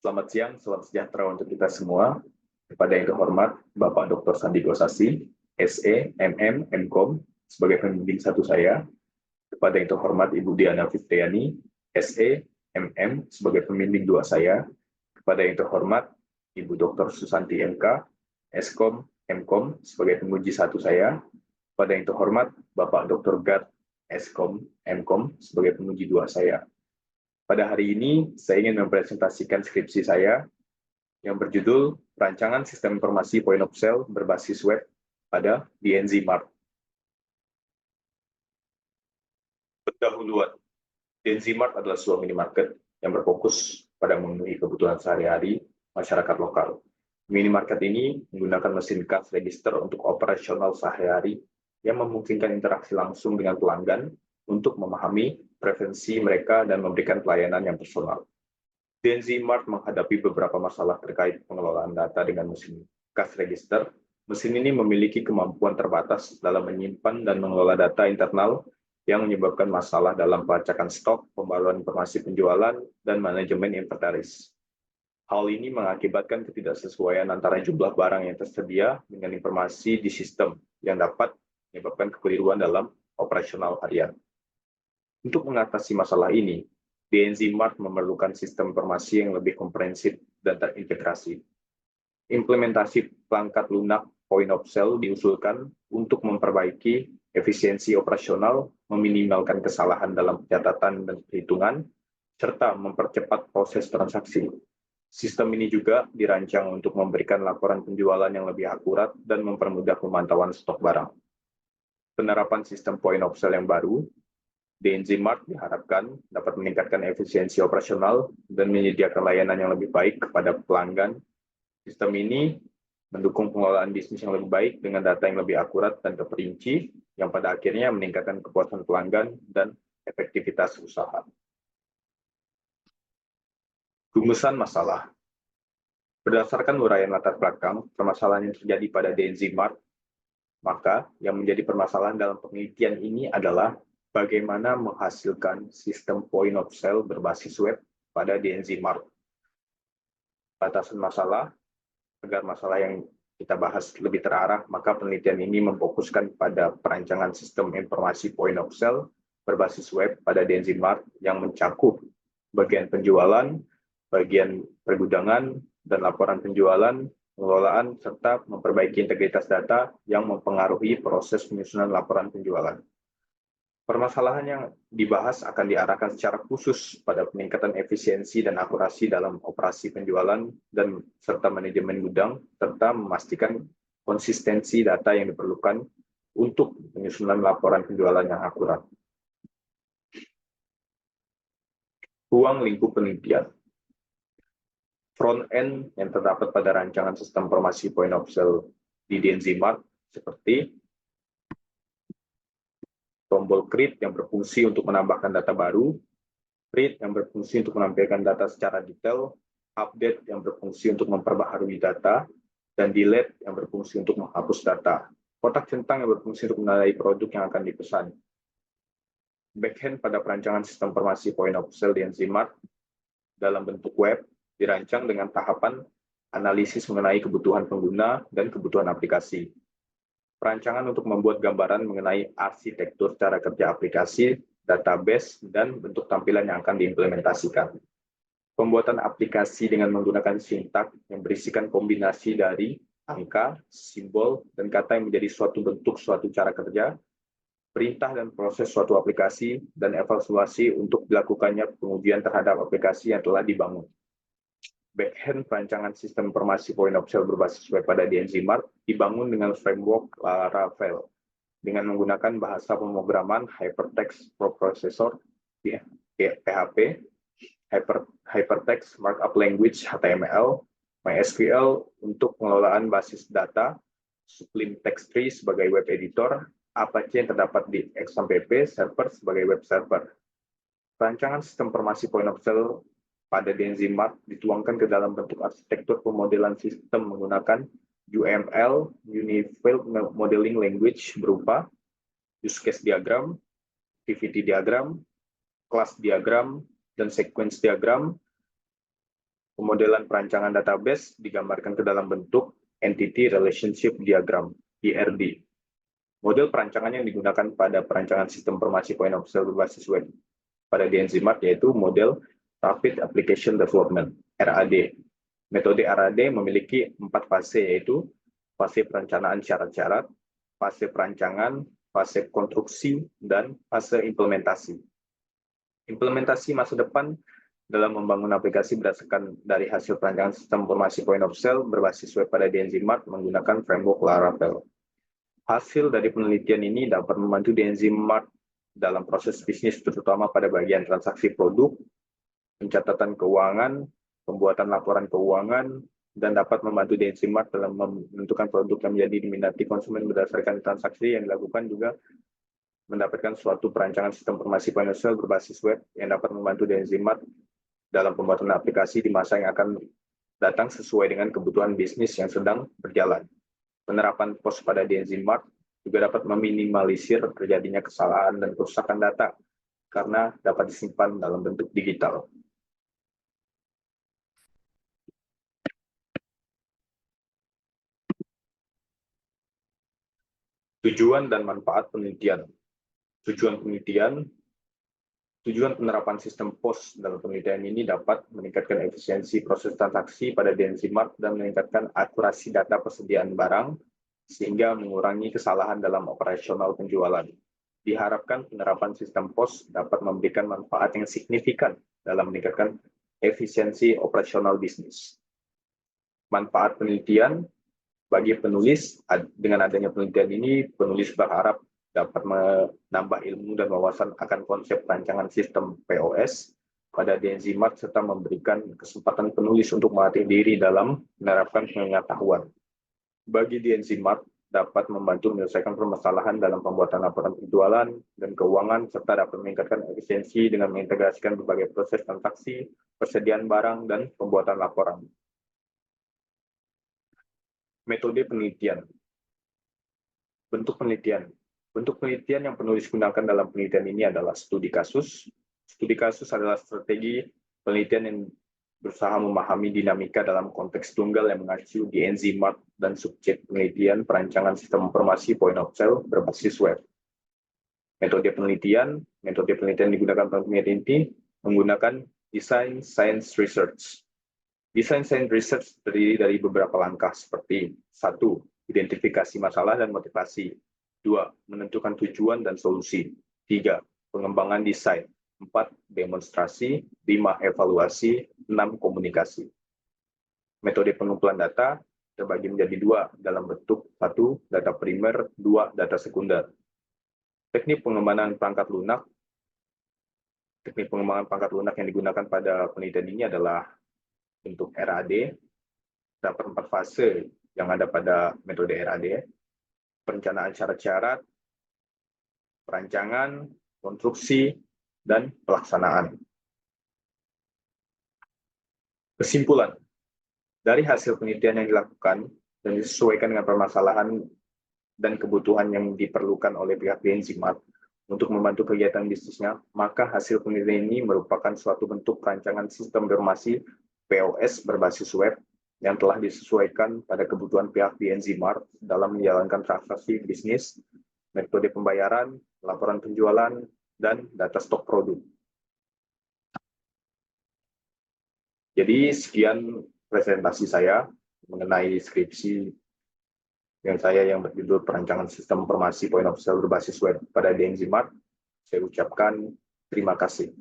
Selamat siang, salam sejahtera untuk kita semua. Kepada yang terhormat Bapak Dr. Sandi Gosasi, SE, MM, MKom, sebagai pembimbing satu saya. Kepada yang terhormat Ibu Diana Fitriani, SE, MM, sebagai pembimbing dua saya. Kepada yang terhormat Ibu Dr. Susanti MK, Eskom, MKom, sebagai penguji satu saya. Kepada yang terhormat Bapak Dr. Gad, Eskom, MKom, sebagai penguji dua saya. Pada hari ini, saya ingin mempresentasikan skripsi saya yang berjudul Perancangan Sistem Informasi Point of Sale berbasis web pada DNZ Mart. Pendahuluan, DNZ Mart adalah sebuah minimarket yang berfokus pada memenuhi kebutuhan sehari-hari masyarakat lokal. Minimarket ini menggunakan mesin cash register untuk operasional sehari-hari yang memungkinkan interaksi langsung dengan pelanggan untuk memahami preferensi mereka dan memberikan pelayanan yang personal. DNZ Mart menghadapi beberapa masalah terkait pengelolaan data dengan mesin cash register. Mesin ini memiliki kemampuan terbatas dalam menyimpan dan mengelola data internal yang menyebabkan masalah dalam pelacakan stok, pembaruan informasi penjualan, dan manajemen inventaris. Hal ini mengakibatkan ketidaksesuaian antara jumlah barang yang tersedia dengan informasi di sistem yang dapat menyebabkan kekeliruan dalam operasional harian. Untuk mengatasi masalah ini, DNZ Mart memerlukan sistem informasi yang lebih komprehensif dan terintegrasi. Implementasi perangkat lunak Point of Sale diusulkan untuk memperbaiki efisiensi operasional, meminimalkan kesalahan dalam pencatatan dan perhitungan, serta mempercepat proses transaksi. Sistem ini juga dirancang untuk memberikan laporan penjualan yang lebih akurat dan mempermudah pemantauan stok barang. Penerapan sistem Point of Sale yang baru, DNZ Mart diharapkan dapat meningkatkan efisiensi operasional dan menyediakan layanan yang lebih baik kepada pelanggan. Sistem ini mendukung pengelolaan bisnis yang lebih baik dengan data yang lebih akurat dan terperinci, yang pada akhirnya meningkatkan kepuasan pelanggan dan efektivitas usaha. Rumusan masalah. Berdasarkan uraian latar belakang permasalahan yang terjadi pada DNZ Mart, maka yang menjadi permasalahan dalam penelitian ini adalah bagaimana menghasilkan sistem Point of Sale berbasis web pada DNZ Mart. Batasan masalah, agar masalah yang kita bahas lebih terarah, maka penelitian ini memfokuskan pada perancangan sistem informasi Point of Sale berbasis web pada DNZ Mart yang mencakup bagian penjualan, bagian pergudangan, dan laporan penjualan, pengelolaan, serta memperbaiki integritas data yang mempengaruhi proses penyusunan laporan penjualan. Permasalahan yang dibahas akan diarahkan secara khusus pada peningkatan efisiensi dan akurasi dalam operasi penjualan dan serta manajemen gudang, serta memastikan konsistensi data yang diperlukan untuk penyusunan laporan penjualan yang akurat. Ruang lingkup penelitian. Front-end yang terdapat pada rancangan sistem informasi Point of Sale di DNZ Mart seperti tombol create yang berfungsi untuk menambahkan data baru, read yang berfungsi untuk menampilkan data secara detail, update yang berfungsi untuk memperbaharui data, dan delete yang berfungsi untuk menghapus data. Kotak centang yang berfungsi untuk menandai produk yang akan dipesan. Backend pada perancangan sistem informasi Point of Sale DNZ Mart dalam bentuk web dirancang dengan tahapan analisis mengenai kebutuhan pengguna dan kebutuhan aplikasi. Perancangan untuk membuat gambaran mengenai arsitektur cara kerja aplikasi, database, dan bentuk tampilan yang akan diimplementasikan. Pembuatan aplikasi dengan menggunakan sintak yang berisikan kombinasi dari angka, simbol, dan kata yang menjadi suatu bentuk suatu cara kerja, perintah dan proses suatu aplikasi, dan evaluasi untuk dilakukannya pengujian terhadap aplikasi yang telah dibangun. Backend perancangan sistem informasi Point of Sale berbasis web pada DNZ Mart dibangun dengan framework Laravel dengan menggunakan bahasa pemrograman Hypertext Preprocessor PHP, Hypertext Markup Language HTML, MySQL untuk pengelolaan basis data, Sublime Text Tree sebagai web editor, Apache yang terdapat di XAMPP server sebagai web server. Rancangan sistem informasi Point of Sale pada DNZ Mart dituangkan ke dalam bentuk arsitektur pemodelan sistem menggunakan UML, Unified Modeling Language berupa use case diagram, activity diagram, class diagram, dan sequence diagram. Pemodelan perancangan database digambarkan ke dalam bentuk Entity Relationship Diagram, ERD. Model perancangan yang digunakan pada perancangan sistem informasi point of sale berbasis web pada DNZ Mart yaitu model Rapid Application Development, RAD. Metode RAD memiliki 4 fase, yaitu fase perencanaan syarat-syarat, fase perancangan, fase konstruksi, dan fase implementasi. Implementasi masa depan dalam membangun aplikasi berdasarkan dari hasil perancangan sistem informasi point of sale berbasis web pada DNZ Mart menggunakan framework Laravel. Hasil dari penelitian ini dapat membantu DNZ Mart dalam proses bisnis, terutama pada bagian transaksi produk, pencatatan keuangan, pembuatan laporan keuangan, dan dapat membantu DNZ Mart dalam menentukan produk yang menjadi diminati konsumen berdasarkan transaksi yang dilakukan, juga mendapatkan suatu perancangan sistem informasi point of sale berbasis web yang dapat membantu DNZ Mart dalam pembuatan aplikasi di masa yang akan datang sesuai dengan kebutuhan bisnis yang sedang berjalan. Penerapan POS pada DNZ Mart juga dapat meminimalisir terjadinya kesalahan dan kerusakan data karena dapat disimpan dalam bentuk digital. Tujuan dan manfaat penelitian. Tujuan penerapan sistem POS dalam penelitian ini dapat meningkatkan efisiensi proses transaksi pada DNZ Mart dan meningkatkan akurasi data persediaan barang, sehingga mengurangi kesalahan dalam operasional penjualan. Diharapkan penerapan sistem POS dapat memberikan manfaat yang signifikan dalam meningkatkan efisiensi operasional bisnis. Manfaat penelitian bagi penulis, dengan adanya penelitian ini, penulis berharap dapat menambah ilmu dan wawasan akan konsep rancangan sistem POS pada DNZ Mart serta memberikan kesempatan penulis untuk melatih diri dalam menerapkan pengetahuan. Bagi DNZ Mart dapat membantu menyelesaikan permasalahan dalam pembuatan laporan penjualan dan keuangan serta dapat meningkatkan efisiensi dengan mengintegrasikan berbagai proses transaksi, persediaan barang, dan pembuatan laporan. Metode penelitian. Bentuk penelitian. Bentuk penelitian yang penulis gunakan dalam penelitian ini adalah studi kasus. Studi kasus adalah strategi penelitian yang berusaha memahami dinamika dalam konteks tunggal yang mengacu DNZ Mart dan subjek penelitian perancangan sistem informasi point of sale berbasis web. Metode penelitian digunakan pada penelitian ini menggunakan Design Science Research. Design Science Research terdiri dari beberapa langkah seperti 1. Identifikasi masalah dan motivasi. 2. Menentukan tujuan dan solusi. 3. Pengembangan desain. 4. Demonstrasi. 5. Evaluasi. 6. Komunikasi. Metode pengumpulan data terbagi menjadi 2 dalam bentuk 1. Data primer, 2. Data sekunder. Teknik pengembangan perangkat lunak. Teknik pengembangan perangkat lunak yang digunakan pada penelitian ini adalah bentuk RAD. Terdapat 4 fase yang ada pada metode RAD. Perencanaan syarat-syarat, perancangan, konstruksi, dan pelaksanaan. Kesimpulan, dari hasil penelitian yang dilakukan dan disesuaikan dengan permasalahan dan kebutuhan yang diperlukan oleh pihak DNZ Mart untuk membantu kegiatan bisnisnya, maka hasil penelitian ini merupakan suatu bentuk perancangan sistem informasi POS berbasis web yang telah disesuaikan pada kebutuhan pihak DNZ Mart dalam menjalankan transaksi bisnis, metode pembayaran, laporan penjualan, dan data stok produk. Jadi sekian presentasi saya mengenai skripsi yang berjudul Perancangan Sistem Informasi Point of Sale berbasis web pada DNZ Mart. Saya ucapkan terima kasih.